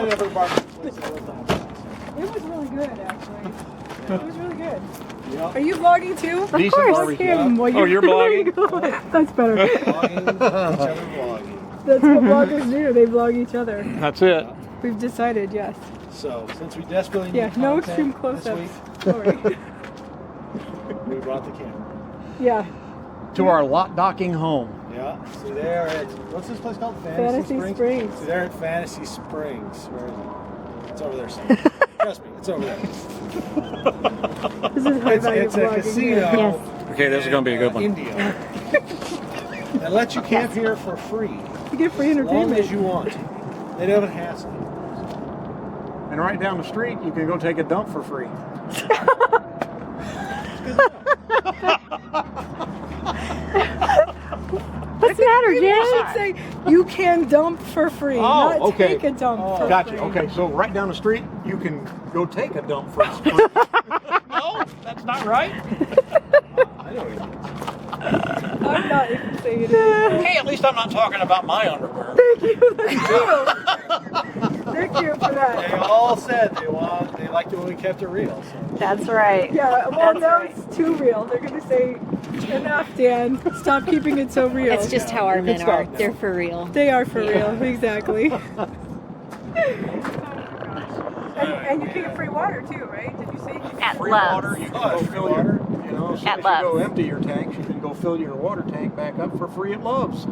only ever barbecue place that was the house. It was really good, actually. It was really good. Yeah. Are you vlogging too? Of course. You're vlogging? That's better. Vlogging, each other vlogging. That's what vloggers do. They vlog each other. That's it. We've decided, yes. So, since we desperately need Yeah, no content extreme this close-ups. week, Sorry. we brought the camera. Yeah. To our lot docking home. Yeah. See there at, what's this place called? Fantasy Springs. See there at Fantasy Springs. Where is it? It's over there somewhere. Trust me, it's over there. This is high value It's a vlogging. casino. Yes. Okay, this is going to be a good one. India. That lets you camp here for free. You get free As long entertainment. as you want. They don't hassle you. And right down the street, you can go take a dump for free. What's the matter, Maybe I Jen? should say you can dump for free, not okay. take a dump for Gotcha. free. Okay, so right down the street, you can go take a dump for free. No, that's not right. I know what you mean. I'm not even saying it. Hey, at least I'm not talking about my underwear. Thank you. Thank you. Thank you for They that. all said they liked it when we kept it real. So. That's right. Yeah, well, That's now right. it's too real. They're going to say, enough, Dan. Stop keeping it so real. It's just how our men stop are. now. They're for real. They are for real, exactly. And you can get free water too, right? Did you say? At Free Love's. water, you can go fill your, you know, as soon At as you go Love's. empty your tanks, you can go fill your water tank back up for free at Love's.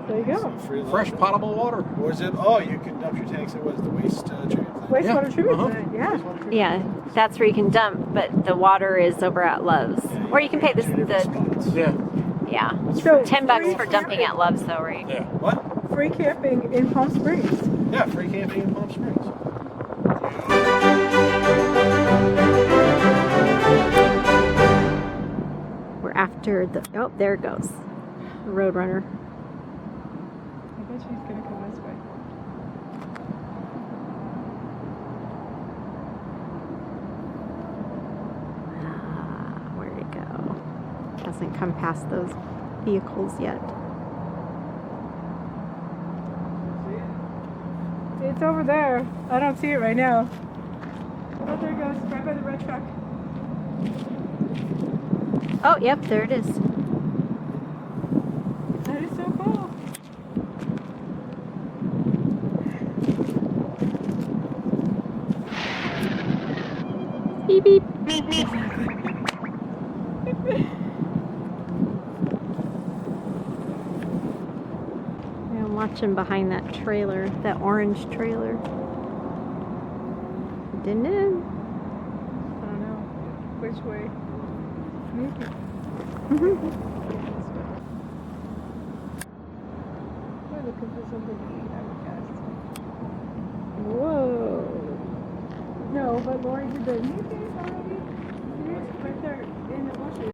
There you go. Free love. Fresh potable water. Was it? Oh, you can dump your tanks at the waste treatment plant. Wastewater treatment uh-huh. plant, yeah. Yeah, that's where you can dump, but the water is over at Love's. Or you can pay Two different the spots. Yeah. yeah. So $10 for free dumping at Love's though, right? Yeah. What? Free camping in Palm Springs. Yeah, free camping in Palm Springs. We're after the, oh, there it goes. The Roadrunner. I bet she's gonna come this way. Where'd it go? Hasn't come past those vehicles yet. It's over there. I don't see it right now. Oh, there it goes. Right by the red truck. Oh, yep, there it is. That is so cool. Beep beep. Yeah, I'm watching behind that trailer, that orange trailer. Didn't it? I don't know. Which way? Maybe. We're looking for something to eat, I would guess. Whoa. No, but Lori did the new thing already. It's right there in the bushes.